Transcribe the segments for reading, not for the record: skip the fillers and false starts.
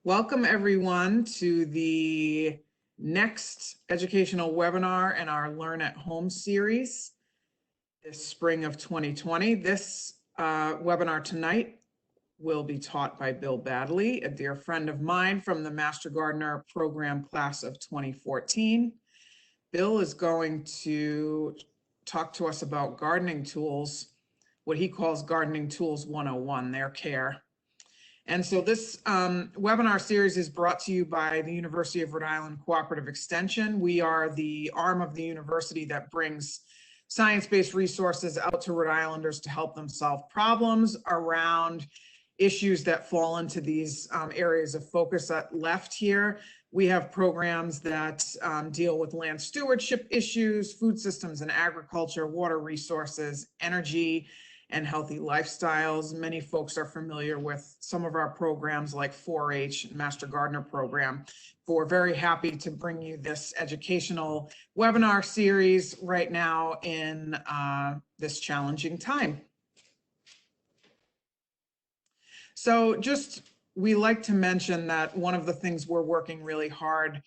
Welcome everyone to the next educational webinar in our Learn at Home series this spring of 2020. This webinar tonight will be taught by Bill Baddeley, a dear friend of mine from the Master Gardener program class of 2014. Bill is going to talk to us about gardening tools, what he calls Gardening Tools 101, their care. And so this webinar series is brought to you by the University of Rhode Island Cooperative Extension. We are the arm of the university that brings science-based resources out to Rhode Islanders to help them solve problems around issues that fall into these areas of focus left here. We have programs that deal with land stewardship issues, food systems and agriculture, water resources, energy, and healthy lifestyles. Many folks are familiar with some of our programs like 4-H, Master Gardener program. But we're very happy to bring you this educational webinar series right now in this challenging time. So we like to mention that one of the things we're working really hard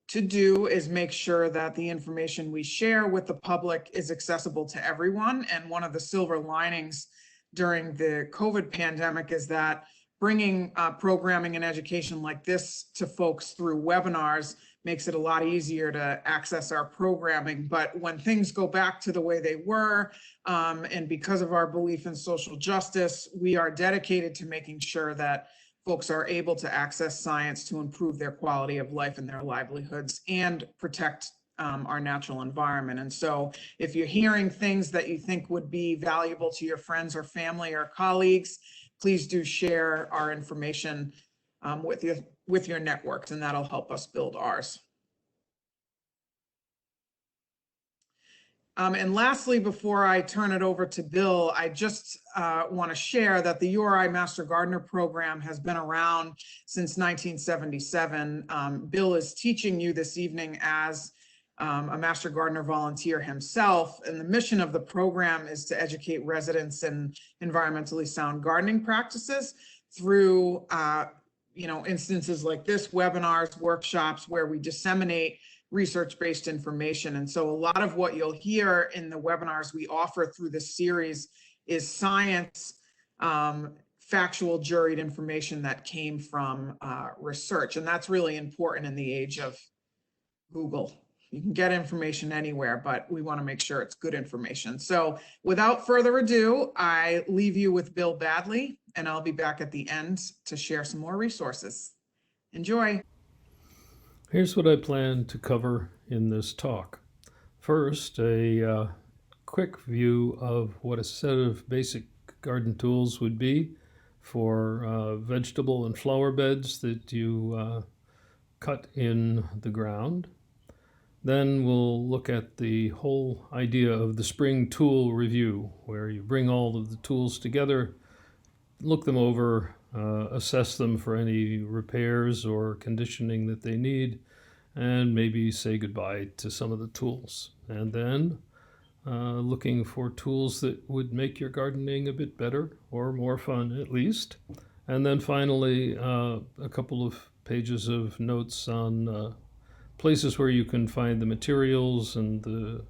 to do is make sure that the information we share with the public is accessible to everyone. And one of the silver linings during the COVID pandemic is that bringing programming and education like this to folks through webinars makes it a lot easier to access our programming. But when things go back to the way they were, and because of our belief in social justice, we are dedicated to making sure that folks are able to access science to improve their quality of life and their livelihoods and protect our natural environment. And so if you're hearing things that you think would be valuable to your friends or family or colleagues, please do share our information with your networks, and that'll help us build ours. And lastly, before I turn it over to Bill, I just want to share that the URI Master Gardener program has been around since 1977. Bill is teaching you this evening as a Master Gardener volunteer himself, and the mission of the program is to educate residents in environmentally sound gardening practices through instances like this, webinars, workshops, where we disseminate research-based information. And so a lot of what you'll hear in the webinars we offer through this series is science, factual juried information that came from research. And that's really important in the age of Google. You can get information anywhere, but we want to make sure it's good information. So without further ado, I leave you with Bill Baddeley, and I'll be back at the end to share some more resources. Enjoy. Here's what I plan to cover in this talk. First, a quick view of what a set of basic garden tools would be for vegetable and flower beds that you cut in the ground. Then we'll look at the whole idea of the spring tool review, where you bring all of the tools together, look them over, assess them for any repairs or conditioning that they need, and maybe say goodbye to some of the tools. And then looking for tools that would make your gardening a bit better or more fun at least. And then finally, a couple of pages of notes on places where you can find the materials and the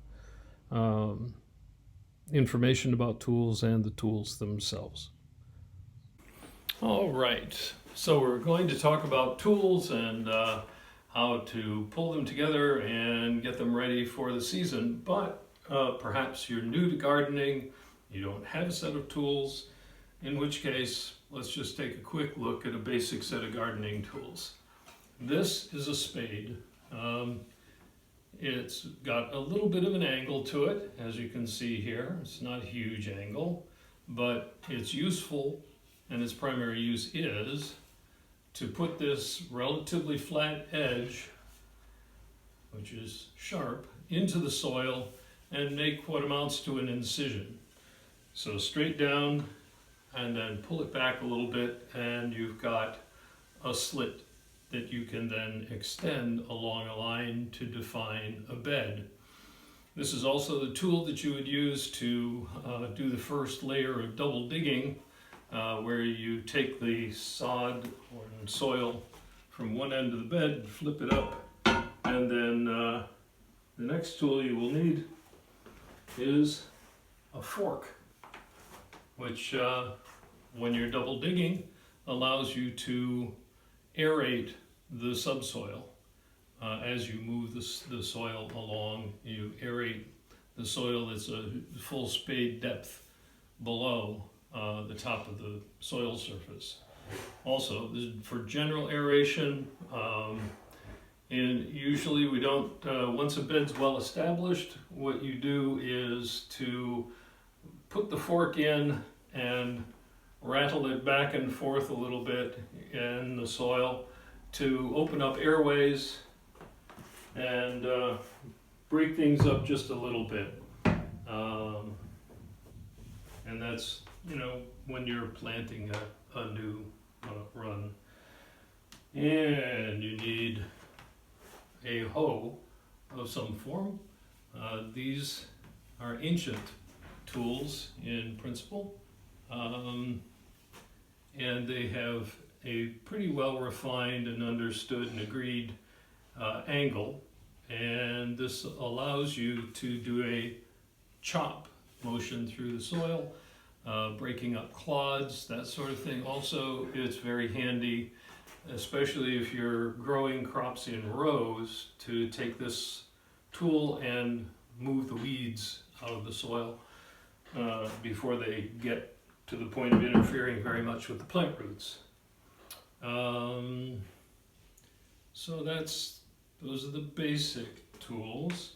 information about tools and the tools themselves. All right, so we're going to talk about tools and how to pull them together and get them ready for the season. But perhaps you're new to gardening, you don't have a set of tools, in which case, let's just take a quick look at a basic set of gardening tools. This is a spade. It's got a little bit of an angle to it, as you can see here. It's not a huge angle, but it's useful, and its primary use is to put this relatively flat edge, which is sharp, into the soil and make what amounts to an incision. So straight down and then pull it back a little bit, and you've got a slit that you can then extend along a line to define a bed. This is also the tool that you would use to do the first layer of double digging, where you take the sod or soil from one end of the bed, flip it up, and then the next tool you will need is a fork, which when you're double digging allows you to aerate the subsoil. As you move the soil along, you aerate the soil that's a full spade depth below the top of the soil surface. Also, for general aeration, and usually we don't, once a bed's well established, what you do is to put the fork in and rattle it back and forth a little bit in the soil to open up airways and break things up just a little bit. And that's, when you're planting a new run. And you need a hoe of some form. These are ancient tools in principle, and they have a pretty well refined and understood and agreed angle, and this allows you to do a chop motion through the soil, breaking up clods, that sort of thing. Also, it's very handy, especially if you're growing crops in rows, to take this tool and move the weeds out of the soil before they get to the point of interfering very much with the plant roots. So those are the basic tools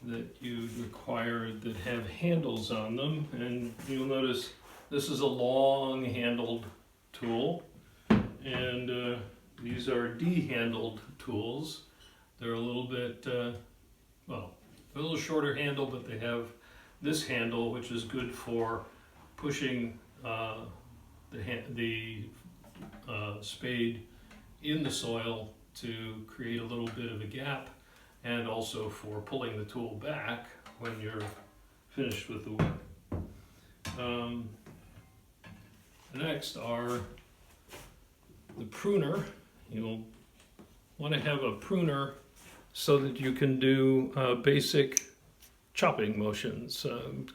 that you require that have handles on them, and you'll notice this is a long handled tool, and these are D-handled tools. They're a little bit, a little shorter handle, but they have this handle, which is good for pushing the spade in the soil to create a little bit of a gap, and also for pulling the tool back when you're finished with the work. Next are the pruner. You'll want to have a pruner so that you can do basic chopping motions,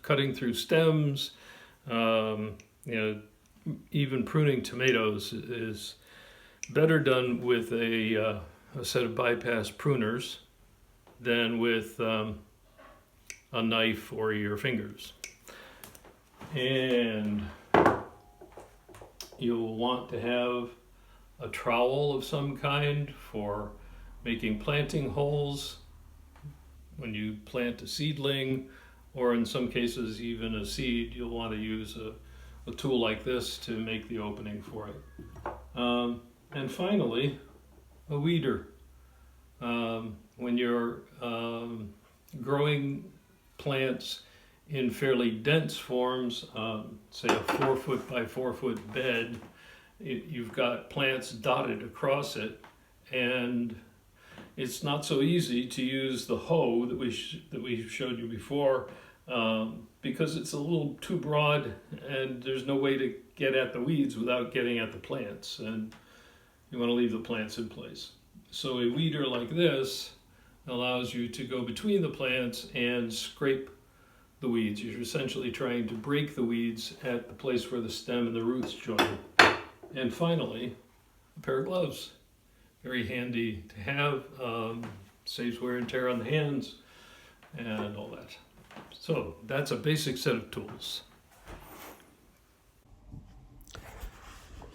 cutting through stems. Even pruning tomatoes is better done with a set of bypass pruners than with a knife or your fingers. And you'll want to have a trowel of some kind for making planting holes when you plant a seedling, or in some cases even a seed. You'll want to use a tool like this to make the opening for it. And finally, a weeder. When you're growing plants in fairly dense forms, say a 4 foot by 4 foot bed, you've got plants dotted across it, and it's not so easy to use the hoe that we showed you before, because it's a little too broad and there's no way to get at the weeds without getting at the plants, and you want to leave the plants in place. So a weeder like this allows you to go between the plants and scrape the weeds. You're essentially trying to break the weeds at the place where the stem and the roots join. And finally, a pair of gloves. Very handy to have, saves wear and tear on the hands and all that. So that's a basic set of tools.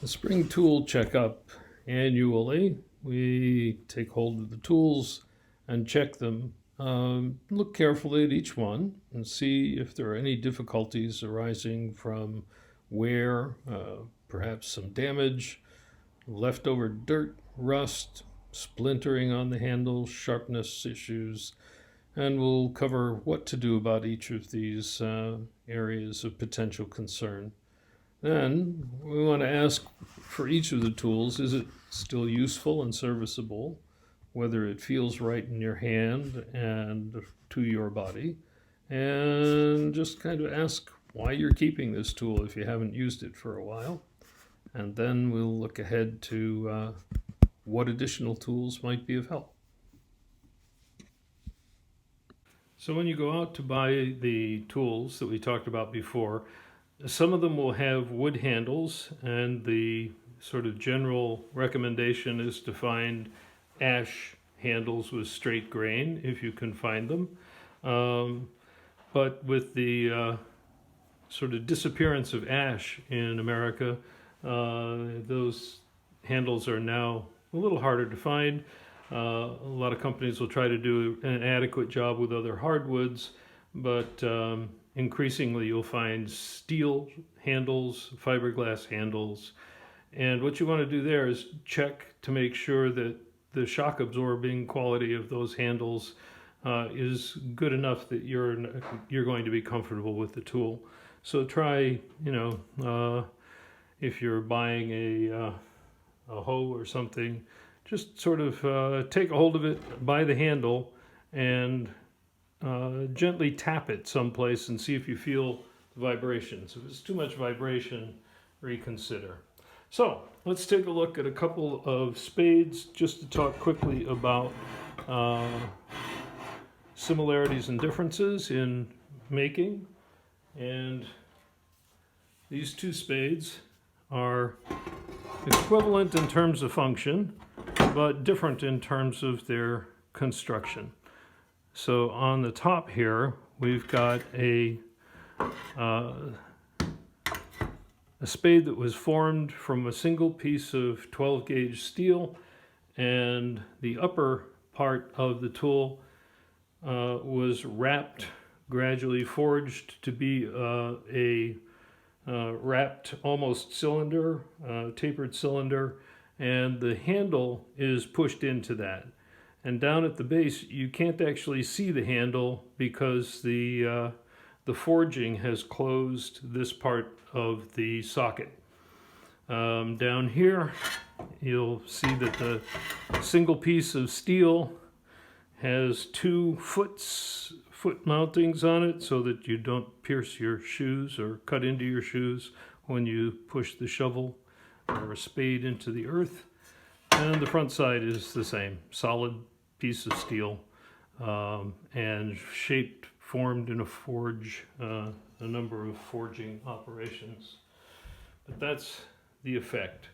The spring tool checkup. Annually, we take hold of the tools and check them. Look carefully at each one and see if there are any difficulties arising from wear, perhaps some damage, leftover dirt, rust, splintering on the handle, sharpness issues, and we'll cover what to do about each of these areas of potential concern. Then we want to ask for each of the tools, is it still useful and serviceable, whether it feels right in your hand and to your body, and just kind of ask why you're keeping this tool if you haven't used it for a while. And then we'll look ahead to what additional tools might be of help. So when you go out to buy the tools that we talked about before, some of them will have wood handles, and the sort of general recommendation is to find ash handles with straight grain if you can find them. But with the sort of disappearance of ash in America, those handles are now a little harder to find. A lot of companies will try to do an adequate job with other hardwoods, but increasingly you'll find steel handles, fiberglass handles, and what you want to do there is check to make sure that the shock absorbing quality of those handles is good enough that you're going to be comfortable with the tool. So try, if you're buying a hoe or something, just sort of take a hold of it by the handle and gently tap it someplace and see if you feel the vibrations. If it's too much vibration, reconsider. So let's take a look at a couple of spades just to talk quickly about similarities and differences in making. And these two spades are equivalent in terms of function, but different in terms of their construction. So on the top here, we've got a spade that was formed from a single piece of 12 gauge steel, and the upper part of the tool was wrapped, gradually forged to be a wrapped almost cylinder, tapered cylinder, and the handle is pushed into that. And down at the base, you can't actually see the handle because the forging has closed this part of the socket. Down here, you'll see that the single piece of steel has two foot mountings on it so that you don't pierce your shoes or cut into your shoes when you push the shovel or a spade into the earth. And the front side is the same, solid piece of steel, and formed in a forge, a number of forging operations. But that's the effect.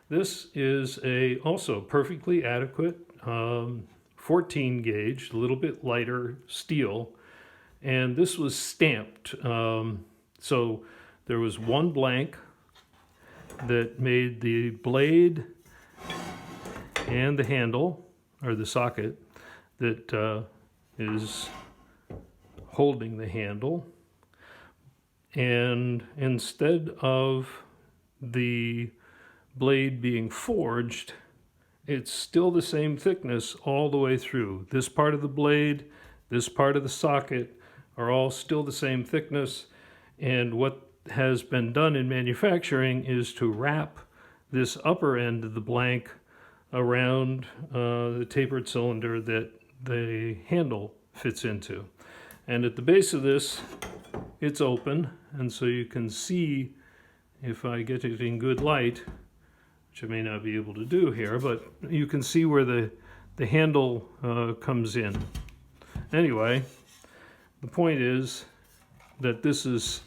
This is also perfectly adequate 14 gauge, a little bit lighter steel, and this was stamped. So there was one blank that made the blade and the handle, or the socket, that is holding the handle. And instead of the blade being forged, it's still the same thickness all the way through. This part of the blade, this part of the socket are all still the same thickness. And what has been done in manufacturing is to wrap this upper end of the blank around the tapered cylinder that the handle fits into. And at the base of this, it's open, and so you can see, if I get it in good light, which I may not be able to do here, but you can see where the handle comes in. Anyway, the point is that this is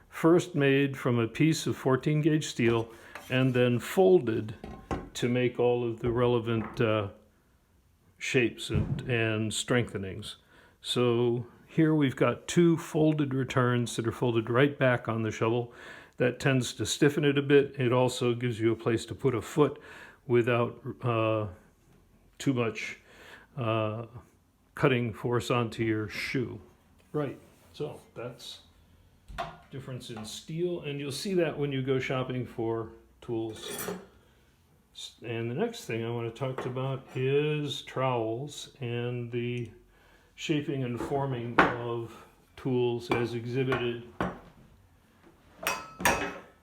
first made from a piece of 14 gauge steel and then folded to make all of the relevant shapes and strengthenings. So here we've got two folded returns that are folded right back on the shovel. That tends to stiffen it a bit. It also gives you a place to put a foot without too much cutting force onto your shoe. Right, so that's difference in steel, and you'll see that when you go shopping for tools. And the next thing I want to talk about is trowels and the shaping and forming of tools as exhibited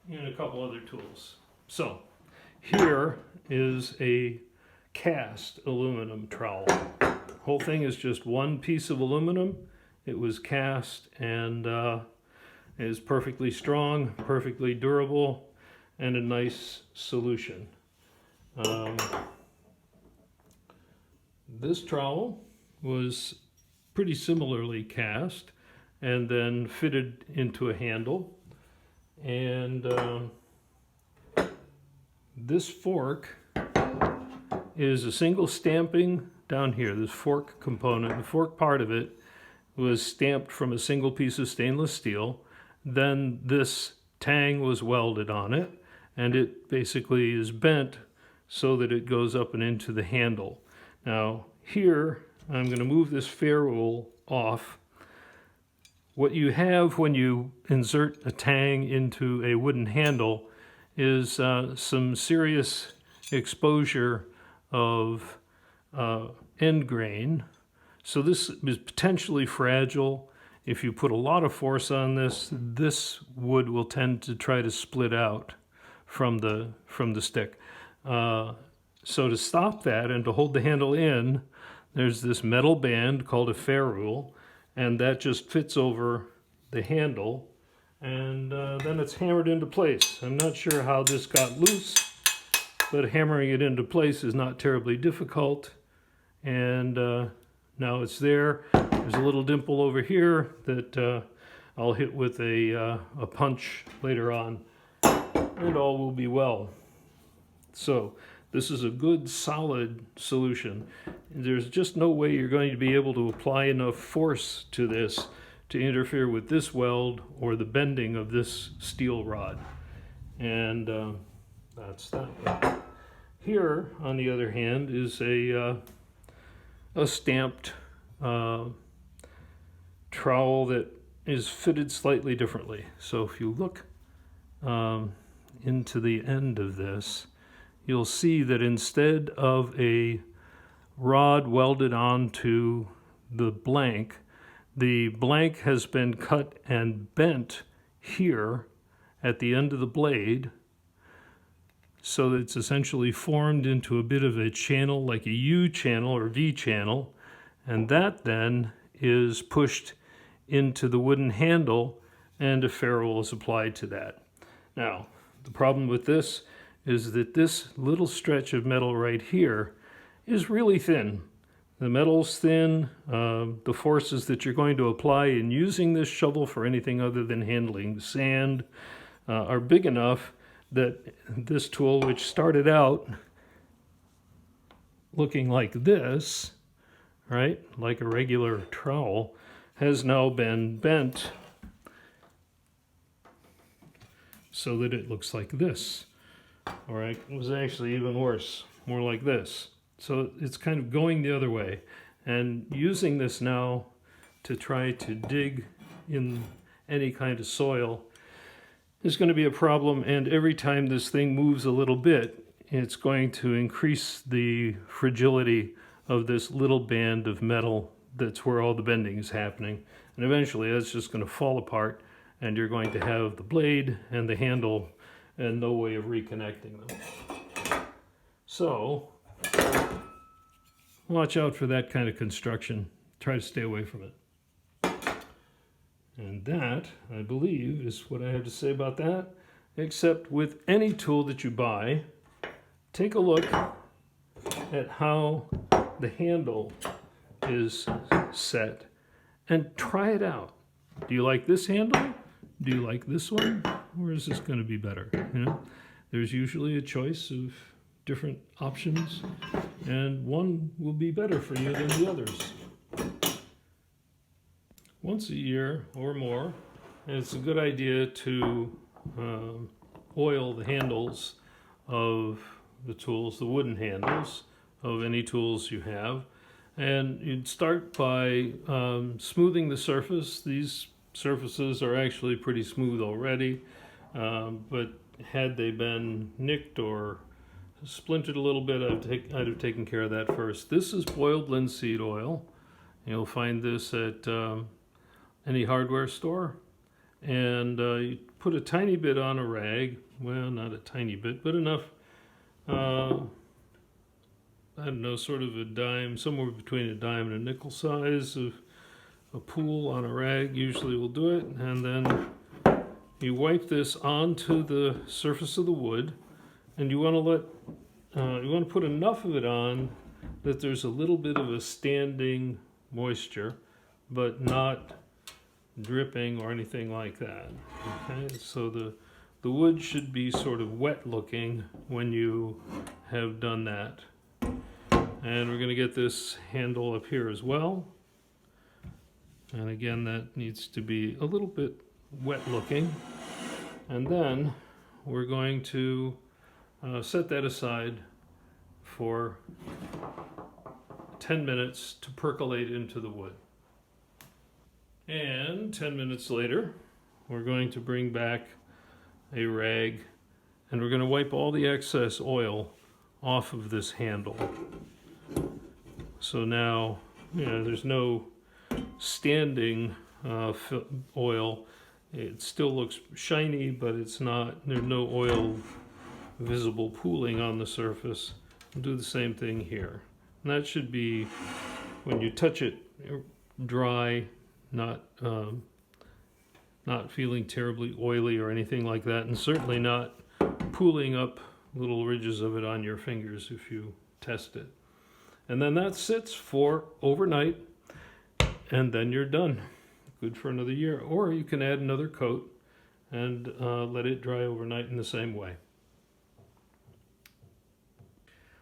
in a couple other tools. So here is a cast aluminum trowel. The whole thing is just one piece of aluminum. It was cast and is perfectly strong, perfectly durable, and a nice solution. This trowel was pretty similarly cast and then fitted into a handle. And this fork is a single stamping down here, this fork component. The fork part of it was stamped from a single piece of stainless steel. Then this tang was welded on it, and it basically is bent so that it goes up and into the handle. Now here, I'm going to move this ferrule off. What you have when you insert a tang into a wooden handle is some serious exposure of end grain. So this is potentially fragile. If you put a lot of force on this, this wood will tend to try to split out from the stick. So to stop that and to hold the handle in, there's this metal band called a ferrule, and that just fits over the handle, and then it's hammered into place. I'm not sure how this got loose, but hammering it into place is not terribly difficult. And now it's there. There's a little dimple over here that I'll hit with a punch later on, and all will be well. So this is a good solid solution. There's just no way you're going to be able to apply enough force to this to interfere with this weld or the bending of this steel rod. And that's that. Here, on the other hand, is a stamped trowel that is fitted slightly differently. So if you look into the end of this, you'll see that instead of a rod welded onto the blank has been cut and bent here at the end of the blade, so that it's essentially formed into a bit of a channel, like a U channel or V channel, and that then is pushed into the wooden handle, and a ferrule is applied to that. Now, the problem with this is that this little stretch of metal right here is really thin. The metal's thin. The forces that you're going to apply in using this shovel for anything other than handling sand are big enough that this tool, which started out looking like this, right, like a regular trowel, has now been bent so that it looks like this. All right, it was actually even worse, more like this. So it's kind of going the other way. And using this now to try to dig in any kind of soil is going to be a problem, and every time this thing moves a little bit, it's going to increase the fragility of this little band of metal that's where all the bending is happening. And eventually that's just going to fall apart, and you're going to have the blade and the handle and no way of reconnecting them. So watch out for that kind of construction. Try to stay away from it. And that, I believe, is what I have to say about that. Except with any tool that you buy, take a look at how the handle is set and try it out. Do you like this handle? Do you like this one? Or is this going to be better? You know, there's usually a choice of different options, and one will be better for you than the others. Once a year or more, it's a good idea to oil the handles of the tools, the wooden handles of any tools you have. And you'd start by smoothing the surface. These surfaces are actually pretty smooth already, but had they been nicked or splintered a little bit, I'd have taken care of that first. This is boiled linseed oil. You'll find this at any hardware store. And you put a tiny bit on a rag. Well, not a tiny bit, but enough. I don't know, sort of a dime, somewhere between a dime and a nickel size of a pool on a rag usually will do it. And then you wipe this onto the surface of the wood, and you want to put enough of it on that there's a little bit of a standing moisture, but not dripping or anything like that. Okay, so the wood should be sort of wet looking when you have done that. And we're going to get this handle up here as well. And again, that needs to be a little bit wet looking. And then we're going to set that aside for 10 minutes to percolate into the wood. And 10 minutes later, we're going to bring back a rag and we're going to wipe all the excess oil off of this handle. So now, there's no standing oil. It still looks shiny, but there's no oil visible pooling on the surface. We'll do the same thing here. And that should be, when you touch it, dry, not feeling terribly oily or anything like that, and certainly not pooling up little ridges of it on your fingers if you test it. And then that sits for overnight, and then you're done. Good for another year. Or you can add another coat and let it dry overnight in the same way.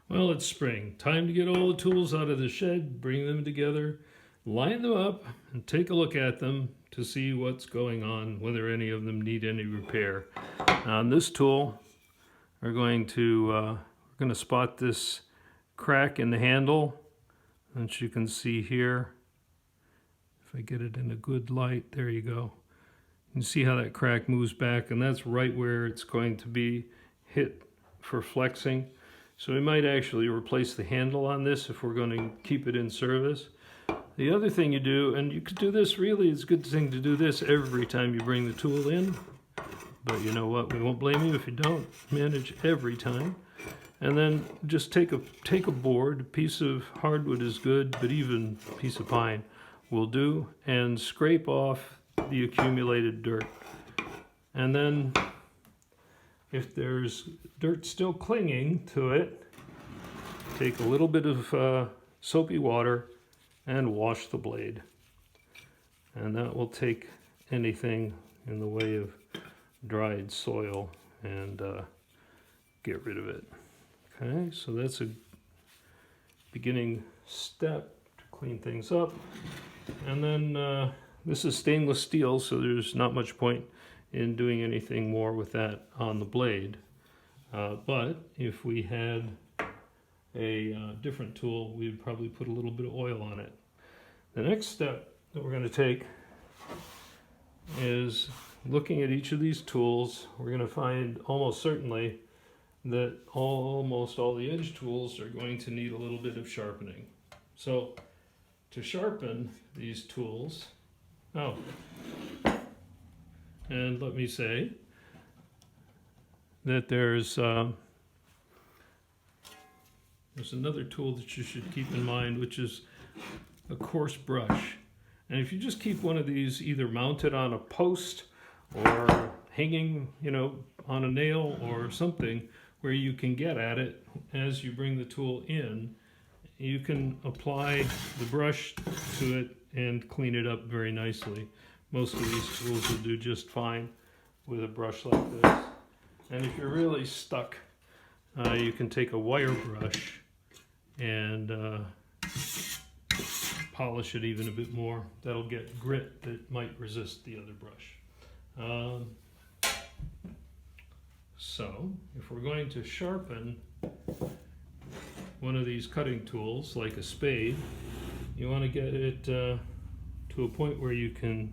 Well, it's spring. Time to get all the tools out of the shed, bring them together, line them up, and take a look at them to see what's going on, whether any of them need any repair. On this tool, we're going to spot this crack in the handle, which you can see here. If I get it in a good light, there you go. You can see how that crack moves back, and that's right where it's going to be hit for flexing. So we might actually replace the handle on this if we're going to keep it in service. The other thing you do, and you could do this really, it's a good thing to do this every time you bring the tool in. But you know what, we won't blame you if you don't manage every time. And then just take a board, a piece of hardwood is good, but even a piece of pine will do, and scrape off the accumulated dirt. And then if there's dirt still clinging to it, take a little bit of soapy water and wash the blade. And that will take anything in the way of dried soil and get rid of it. Okay, so that's a beginning step to clean things up. And then this is stainless steel, so there's not much point in doing anything more with that on the blade. But if we had a different tool, we'd probably put a little bit of oil on it. The next step that we're going to take is looking at each of these tools. We're going to find almost certainly that almost all the edge tools are going to need a little bit of sharpening. So to sharpen these tools, and let me say that there's another tool that you should keep in mind, which is a coarse brush. And if you just keep one of these either mounted on a post or hanging, on a nail or something where you can get at it as you bring the tool in, you can apply the brush to it and clean it up very nicely. Most of these tools will do just fine with a brush like this. And if you're really stuck, you can take a wire brush and polish it even a bit more. That'll get grit that might resist the other brush. So if we're going to sharpen one of these cutting tools, like a spade, you want to get it to a point where you can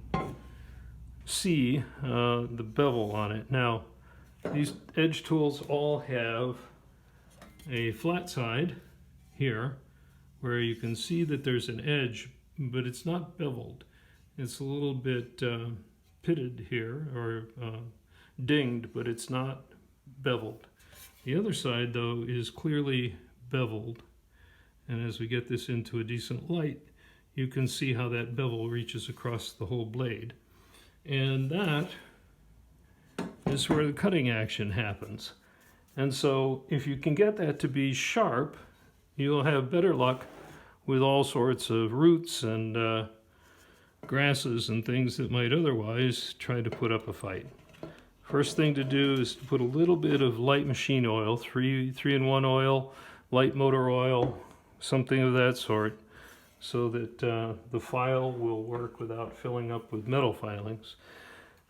see the bevel on it. Now, these edge tools all have a flat side here where you can see that there's an edge, but it's not beveled. It's a little bit pitted here, or dinged, but it's not beveled. The other side, though, is clearly beveled. And as we get this into a decent light, you can see how that bevel reaches across the whole blade. And that is where the cutting action happens. And so if you can get that to be sharp, you'll have better luck with all sorts of roots and grasses and things that might otherwise try to put up a fight. First thing to do is to put a little bit of light machine oil, 3-in-1 oil, light motor oil, something of that sort, so that the file will work without filling up with metal filings.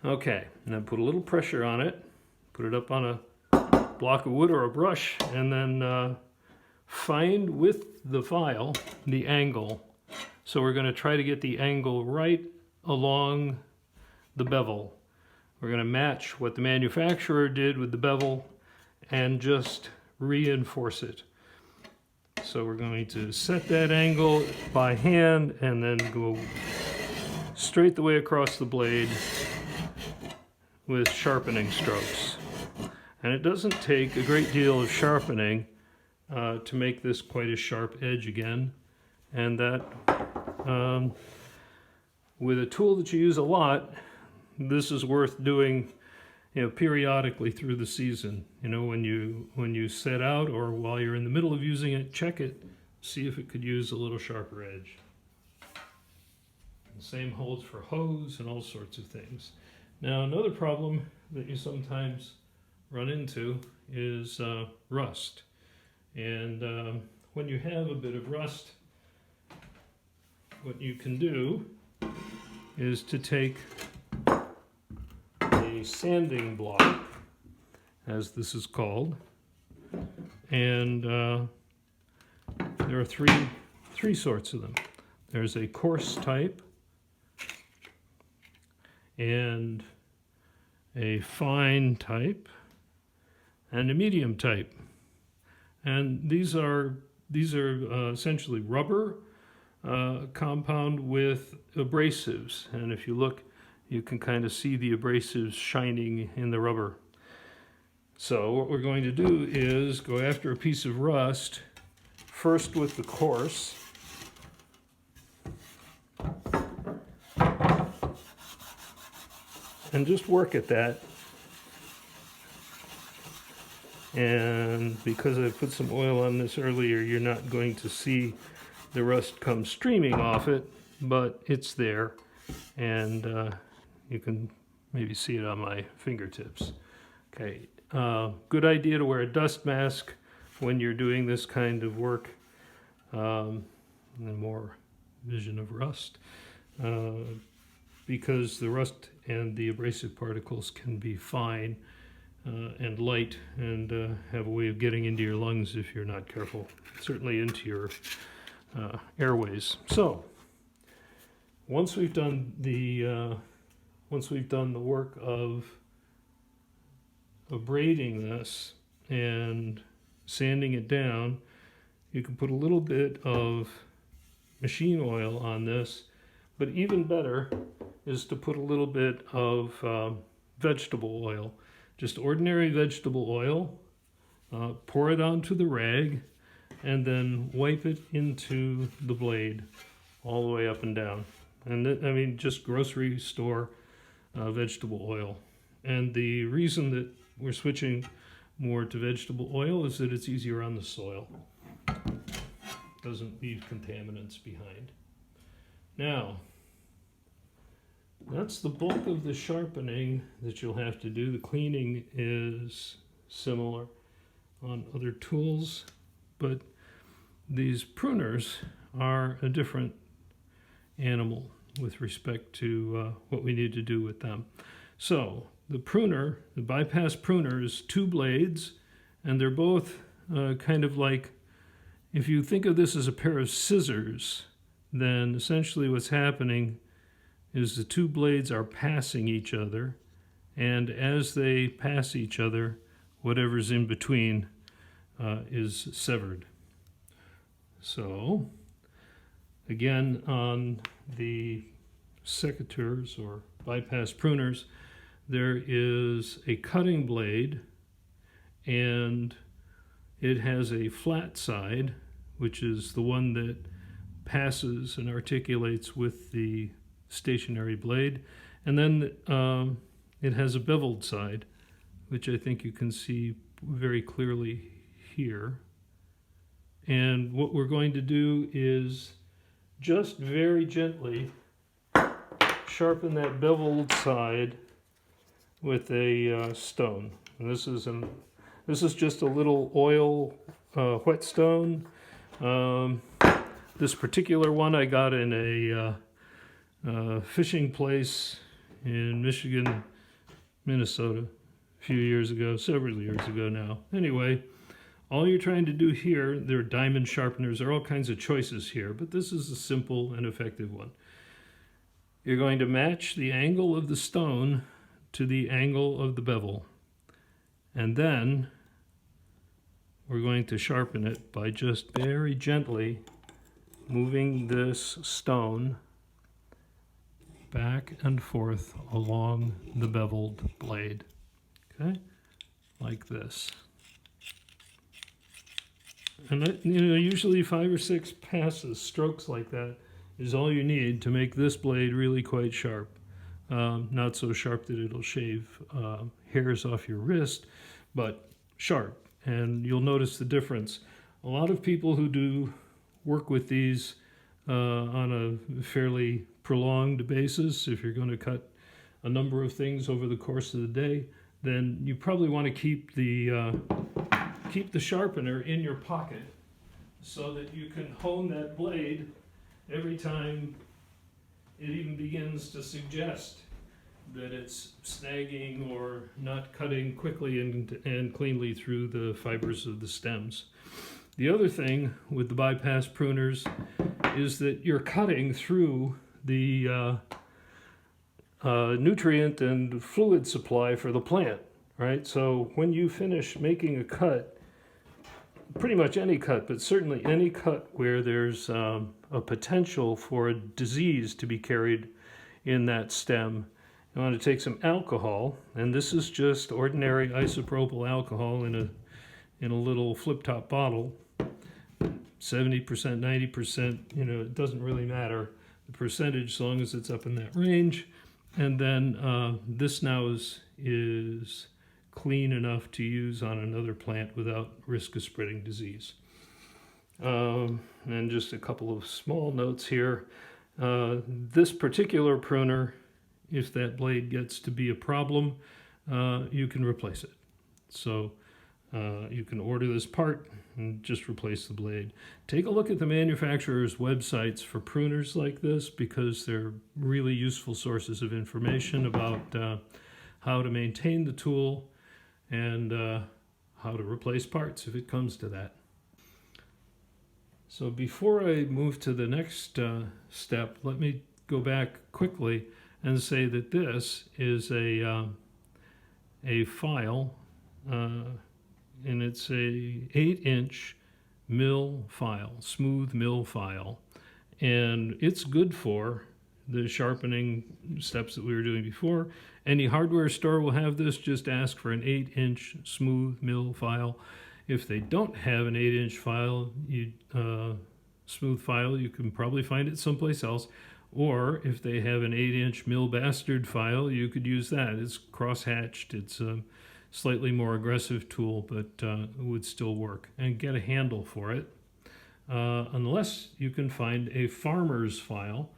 Okay, now put a little pressure on it, put it up on a block of wood or a brush, and then find with the file the angle. So we're going to try to get the angle right along the bevel. We're going to match what the manufacturer did with the bevel and just reinforce it. So we're going to set that angle by hand and then go straight the way across the blade with sharpening strokes. And it doesn't take a great deal of sharpening to make this quite a sharp edge again. And that, with a tool that you use a lot, this is worth doing, periodically through the season. When you set out or while you're in the middle of using it, check it, see if it could use a little sharper edge. The same holds for hose and all sorts of things. Now, another problem that you sometimes run into is rust. And when you have a bit of rust, what you can do is to take a sanding block, as this is called, and there are three sorts of them. There's a coarse type and a fine type and a medium type. And these are essentially rubber compound with abrasives. And if you look, you can kind of see the abrasives shining in the rubber. So what we're going to do is go after a piece of rust, first with the coarse. And just work at that. And because I put some oil on this earlier, you're not going to see the rust come streaming off it, but it's there. And you can maybe see it on my fingertips. Okay, good idea to wear a dust mask when you're doing this kind of work, and more vision of rust, because the rust and the abrasive particles can be fine and light and have a way of getting into your lungs if you're not careful, certainly into your airways. So once we've done the work of abrading this and sanding it down, you can put a little bit of machine oil on this, but even better is to put a little bit of vegetable oil, just ordinary vegetable oil, pour it onto the rag, and then wipe it into the blade all the way up and down. And just grocery store vegetable oil. And the reason that we're switching more to vegetable oil is that it's easier on the soil. Doesn't leave contaminants behind. Now, that's the bulk of the sharpening that you'll have to do. The cleaning is similar on other tools, but these pruners are a different animal with respect to what we need to do with them. So the pruner, the bypass pruner, is two blades, and they're both kind of like, if you think of this as a pair of scissors, then essentially what's happening is the two blades are passing each other, and as they pass each other, whatever's in between is severed. So, again, on the secateurs or bypass pruners, there is a cutting blade, and it has a flat side, which is the one that passes and articulates with the stationary blade, and then it has a beveled side, which I think you can see very clearly here, And what we're going to do is just very gently sharpen that beveled side with a stone. And this is just a little oil whetstone. This particular one I got in a fishing place in Michigan, Minnesota, a few years ago, several years ago now. Anyway, all you're trying to do here, there are diamond sharpeners, there are all kinds of choices here, but this is a simple and effective one. You're going to match the angle of the stone to the angle of the bevel. And then we're going to sharpen it by just very gently moving this stone back and forth along the beveled blade. Okay? Like this. And usually 5 or 6 passes, strokes like that, is all you need to make this blade really quite sharp. Not so sharp that it'll shave hairs off your wrist, but sharp. And you'll notice the difference. A lot of people who do work with these on a fairly prolonged basis, if you're going to cut a number of things over the course of the day, then you probably want to keep the sharpener in your pocket so that you can hone that blade every time it even begins to suggest that it's snagging or not cutting quickly and cleanly through the fibers of the stems. The other thing with the bypass pruners is that you're cutting through the nutrient and fluid supply for the plant, right? So when you finish making a cut, pretty much any cut, but certainly any cut where there's a potential for a disease to be carried in that stem, you want to take some alcohol, and this is just ordinary isopropyl alcohol in a little flip-top bottle, 70%, 90%, it doesn't really matter the percentage as long as it's up in that range. And then this now is clean enough to use on another plant without risk of spreading disease. And just a couple of small notes here. This particular pruner, if that blade gets to be a problem, you can replace it. So you can order this part and just replace the blade. Take a look at the manufacturer's websites for pruners like this, because they're really useful sources of information about how to maintain the tool and how to replace parts if it comes to that. So before I move to the next step, let me go back quickly and say that this is a file, and it's a 8-inch mill file, smooth mill file, and it's good for the sharpening steps that we were doing before. Any hardware store will have this. Just ask for an 8-inch smooth mill file. If they don't have an 8-inch file, smooth file, you can probably find it someplace else. Or if they have an 8-inch mill bastard file, you could use that. It's cross-hatched. It's a slightly more aggressive tool, but it would still work. And get a handle for it, unless you can find a farmer's file,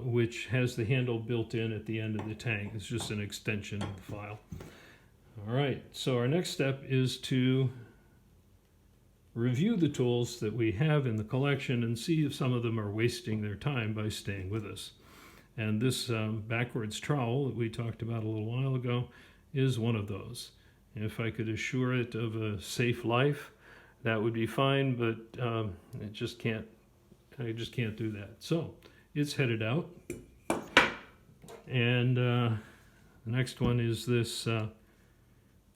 which has the handle built in at the end of the tang. It's just an extension of the file. All right, so our next step is to review the tools that we have in the collection and see if some of them are wasting their time by staying with us. And this backwards trowel that we talked about a little while ago is one of those. If I could assure it of a safe life, that would be fine, but I just can't do that. So it's headed out. And the next one is this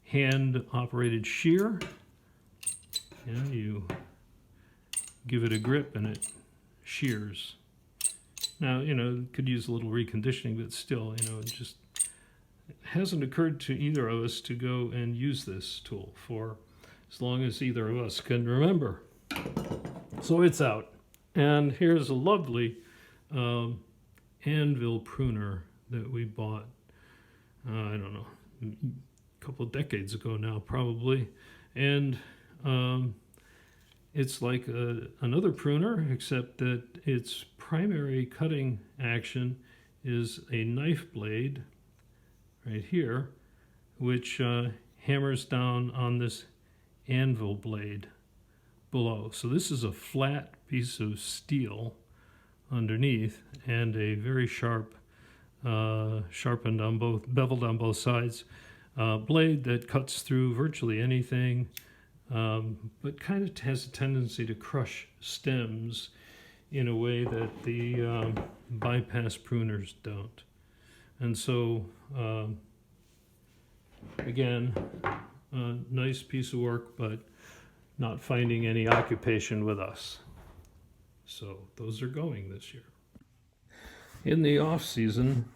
hand-operated shear. Yeah, you give it a grip and it shears. Now, it could use a little reconditioning, but still, it just hasn't occurred to either of us to go and use this tool for as long as either of us can remember. So it's out. And here's a lovely anvil pruner that we bought, I don't know, a couple of decades ago now, probably. And It's like another pruner, except that its primary cutting action is a knife blade right here, which hammers down on this anvil blade below. So this is a flat piece of steel underneath and a very sharp, sharpened on both, beveled on both sides, blade that cuts through virtually anything, but kind of has a tendency to crush stems in a way that the bypass pruners don't. And so, again, a nice piece of work, but not finding any occupation with us. So those are going this year. In the off season,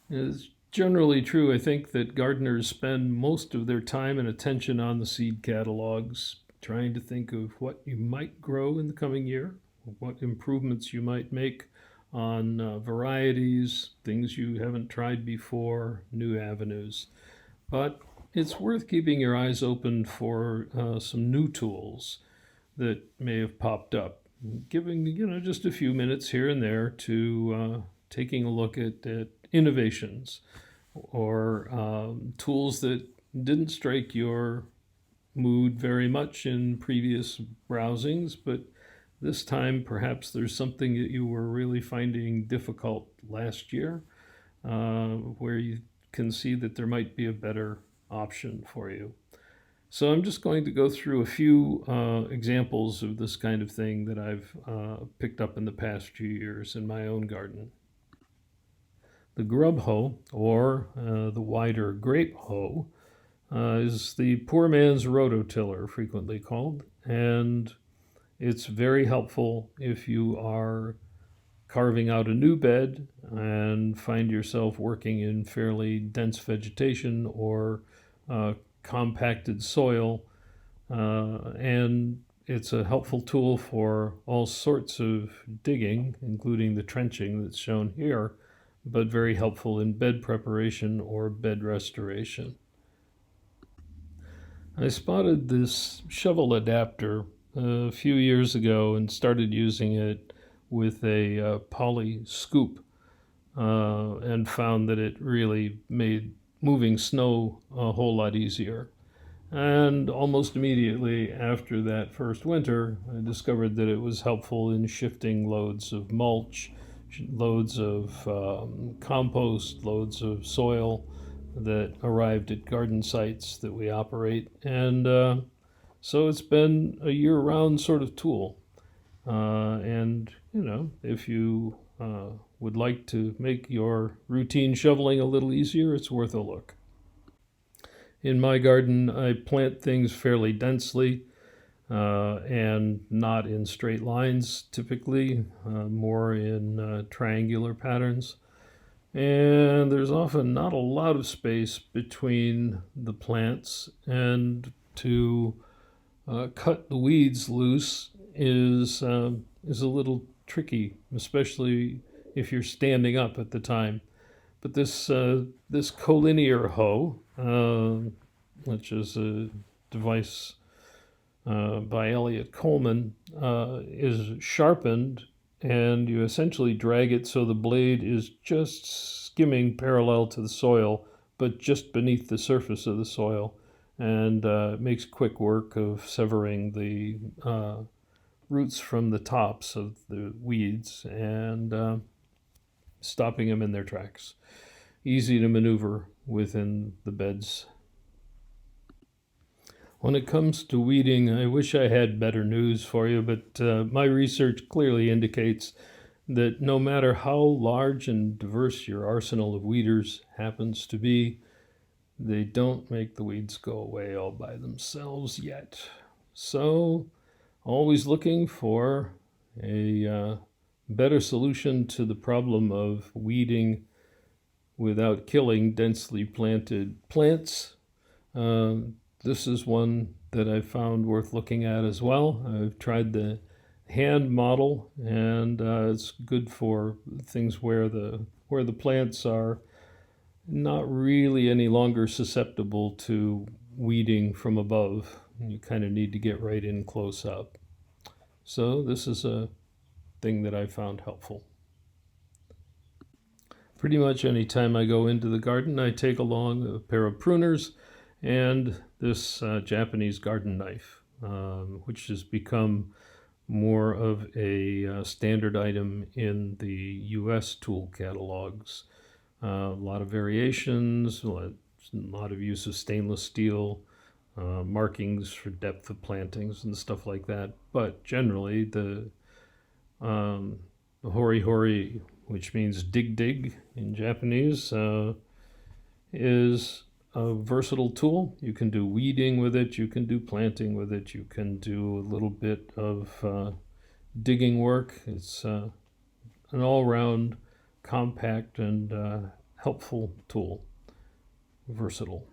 it's generally true, I think, that gardeners spend most of their time and attention on the seed catalogs, trying to think of what you might grow in the coming year, what improvements you might make on varieties, things you haven't tried before, new avenues. But it's worth keeping your eyes open for some new tools that may have popped up, giving just a few minutes here and there to taking a look at innovations or tools that didn't strike your mood very much in previous browsings, but this time perhaps there's something that you were really finding difficult last year, where you can see that there might be a better option for you. So I'm just going to go through a few examples of this kind of thing that I've picked up in the past few years in my own garden. The grub hoe, or the wider grape hoe, is the poor man's rototiller, frequently called, and it's very helpful if you are carving out a new bed and find yourself working in fairly dense vegetation or compacted soil, and it's a helpful tool for all sorts of digging, including the trenching that's shown here, but very helpful in bed preparation or bed restoration. I spotted this shovel adapter a few years ago and started using it with a poly scoop, and found that it really made moving snow a whole lot easier. And almost immediately after that first winter, I discovered that it was helpful in shifting loads of mulch, loads of compost, loads of soil that arrived at garden sites that we operate. And so it's been a year-round sort of tool. And, if you would like to make your routine shoveling a little easier, it's worth a look. In my garden, I plant things fairly densely and not in straight lines typically, more in triangular patterns. And there's often not a lot of space between the plants, and to cut the weeds loose is a little tricky, especially if you're standing up at the time. But this collinear hoe, which is a device by Elliott Coleman, is sharpened, and you essentially drag it so the blade is just skimming parallel to the soil, but just beneath the surface of the soil, and makes quick work of severing the roots from the tops of the weeds and stopping them in their tracks. Easy to maneuver within the beds. When it comes to weeding, I wish I had better news for you, but my research clearly indicates that no matter how large and diverse your arsenal of weeders happens to be, they don't make the weeds go away all by themselves yet. So, always looking for a better solution to the problem of weeding without killing densely planted plants. This is one that I've found worth looking at as well. I've tried the hand model, and it's good for things where the plants are not really any longer susceptible to weeding from above. You kind of need to get right in close up. So this is a thing that I found helpful. Pretty much any time I go into the garden, I take along a pair of pruners and this Japanese garden knife, which has become more of a standard item in the US tool catalogs. A lot of variations, a lot of use of stainless steel, markings for depth of plantings and stuff like that. But generally, the hori hori, which means dig dig in Japanese, is a versatile tool. You can do weeding with it, you can do planting with it, you can do a little bit of digging work. It's an all-round compact and helpful tool, versatile.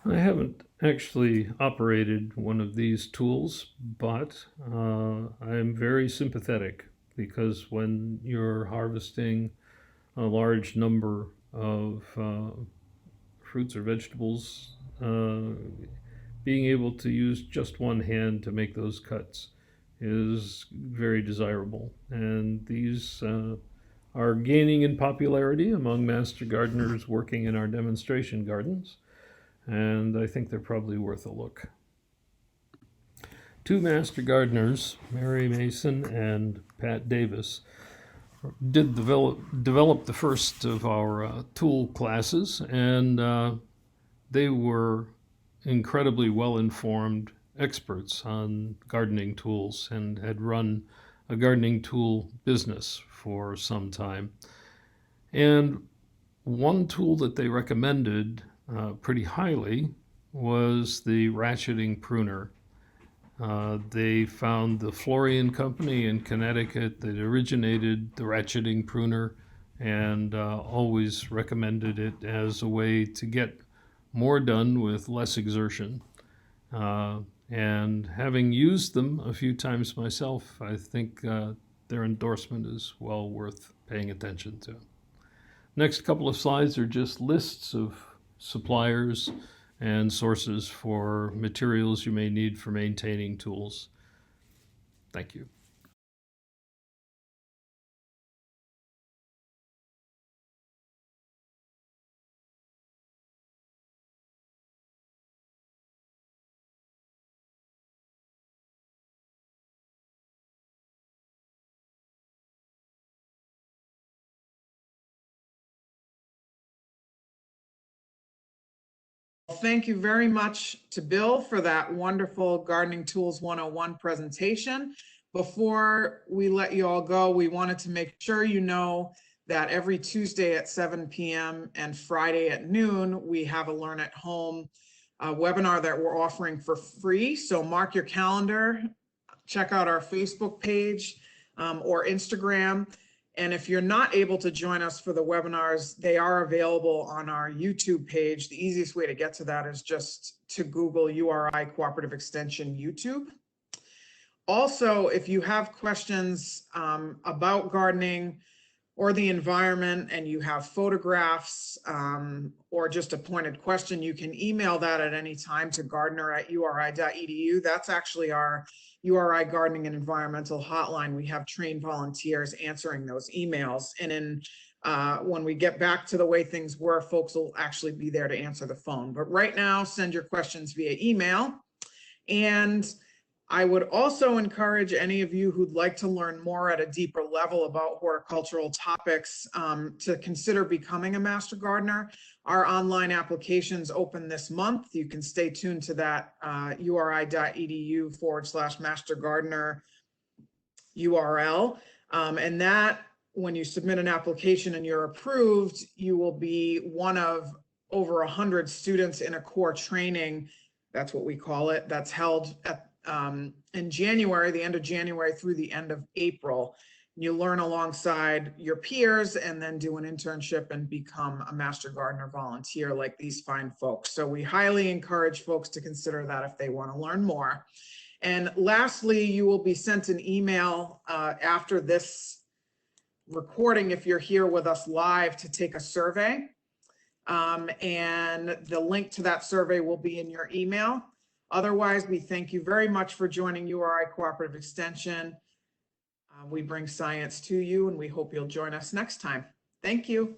I haven't actually operated one of these tools, but I'm very sympathetic because when you're harvesting a large number of fruits or vegetables, being able to use just one hand to make those cuts is very desirable. And these are gaining in popularity among master gardeners working in our demonstration gardens, and I think they're probably worth a look. Two master gardeners, Mary Mason and Pat Davis, did develop the first of our tool classes, and they were incredibly well-informed experts on gardening tools and had run a gardening tool business for some time. And one tool that they recommended pretty highly was the ratcheting pruner. They found the Florian Company in Connecticut that originated the ratcheting pruner and always recommended it as a way to get more done with less exertion. And having used them a few times myself, I think their endorsement is well worth paying attention to. Next couple of slides are just lists of suppliers and sources for materials you may need for maintaining tools. Thank you. Thank you very much to Bill for that wonderful Gardening Tools 101 presentation. Before we let you all go, we wanted to make sure you know that every Tuesday at 7 p.m. and Friday at noon, we have a Learn at Home webinar that we're offering for free. So mark your calendar, check out our Facebook page or Instagram. And if you're not able to join us for the webinars, they are available on our YouTube page. The easiest way to get to that is just to Google URI Cooperative Extension YouTube. Also, if you have questions about gardening or the environment and you have photographs or just a pointed question, you can email that at any time to gardner@uri.edu. That's actually our URI Gardening and Environmental Hotline. We have trained volunteers answering those emails. And when we get back to the way things were, folks will actually be there to answer the phone. But right now, send your questions via email. And I would also encourage any of you who'd like to learn more at a deeper level about horticultural topics to consider becoming a master gardener. Our online applications open this month. You can stay tuned to that uri.edu/master gardener URL. And that, when you submit an application and you're approved, you will be one of over 100 students in a core training. That's what we call it. That's held at in January, the end of January through the end of April. You learn alongside your peers and then do an internship and become a master gardener volunteer like these fine folks. So we highly encourage folks to consider that if they want to learn more. And lastly, you will be sent an email after this recording if you're here with us live to take a survey. And the link to that survey will be in your email. Otherwise, we thank you very much for joining URI Cooperative Extension. We bring science to you, and we hope you'll join us next time. Thank you.